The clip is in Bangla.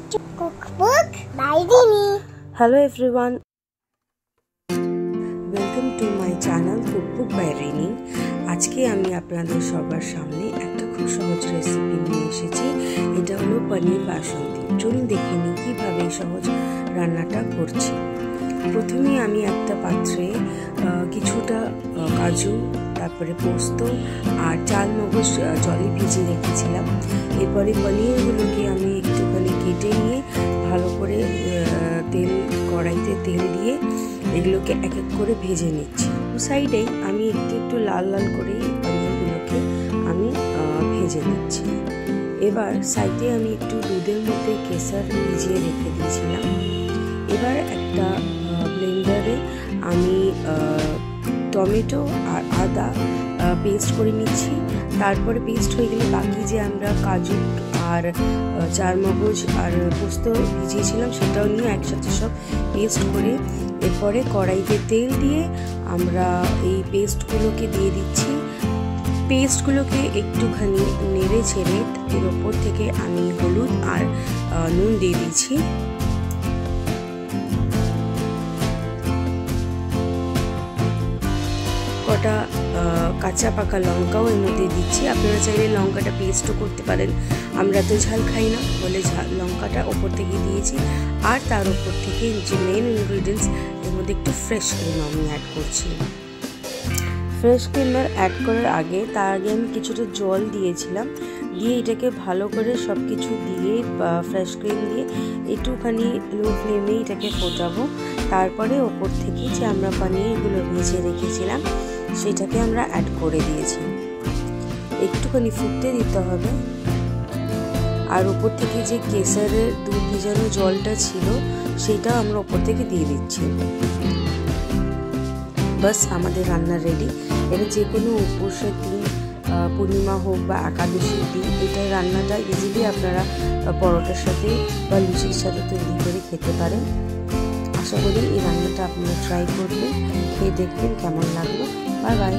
Cookbook by Rini. Hello everyone, welcome to my channel Cookbook by Rini. আজকে আমি আপনাদের সবার সামনে একটা খুব সহজ রেসিপি নিয়ে এসেছি। এটা হলো পনির বাসন্তী। চলুন দেখে নিই কিভাবে সহজ রান্নাটা করছি। প্রথমে আমি একটা পাত্রে কিছুটা কাজু, তারপরে পোস্ত আর চাল মগজ জলে ভিজিয়ে রেখেছিলাম। এরপরে পনিরগুলোকে আমি একটুখানি কেটে নিয়ে ভালো করে কড়াইতে তেল দিয়ে এগুলোকে এক এক করে ভেজে নিচ্ছি। সাইডেই আমি একটু লাল লাল করে পনিরগুলোকে আমি ভেজে নিচ্ছি। এবার সাইডে আমি একটু দুধের মধ্যে কেশর ভিজিয়ে রেখে দিয়েছিলাম। এবার একটা ব্লেন্ডারে আমি টমেটো আর আদা পেস্ট করে নিচ্ছি। তারপরে পেস্ট হয়ে গেলে বাকি যে আমরা কাজু আর চারমগজ আর পোস্ত ভিজিয়েছিলাম সেটাও নিয়ে একসাথে সব পেস্ট করে এরপরে কড়াইতে তেল দিয়ে আমরা এই পেস্টগুলোকে দিয়ে দিচ্ছি। পেস্টগুলোকে একটুখানি নেড়ে ছেড়ে এর ওপর থেকে আমি হলুদ আর নুন দিয়ে দিচ্ছি। কটা কাঁচা পাকা লঙ্কাও এর মধ্যে দিচ্ছি। আপনারা চাইলে লঙ্কাটা পেস্টও করতে পারেন, আমরা তো ঝাল খাই না বলে লঙ্কাটা ওপর থেকে দিয়েছি। আর তার ওপর থেকে যে মেন ইনগ্রিডিয়েন্টস এর মধ্যে একটু ফ্রেশ ক্রিম আমি অ্যাড করছি। ফ্রেশ ক্রিমার অ্যাড করার আগে আমি কিছুটা জল দিয়েছিলাম, দিয়ে এটাকে ভালো করে সব কিছু দিয়ে ফ্রেশ ক্রিম দিয়ে একটুখানি লো ফ্লেমে এটাকে ফোটাবো। তারপরে ওপর থেকে যে আমরা পনিরগুলো ভেজে রেখেছিলাম সেটাকে আমরা অ্যাড করে দিয়েছি। একটুখানি ফুটতে দিতে হবে। আর ওপর থেকে যে কেশরের দুধ ভেজানো জলটা ছিল সেটা আমরা ওপর থেকে দিয়ে দিচ্ছি। বাস আমাদের রান্না রেডি। এবার যে কোনো উপোসের দিন, পূর্ণিমা হোক বা একাদশীর দিন, এটা রান্নাটা ইজিলি আপনারা পরোটার সাথে বা লুচির সাথে তৈরি করে খেতে পারেন। আশা করি এই রান্নাটা আপনারা ট্রাই করবেন, খেয়ে দেখবেন কেমন লাগলো। Bye bye.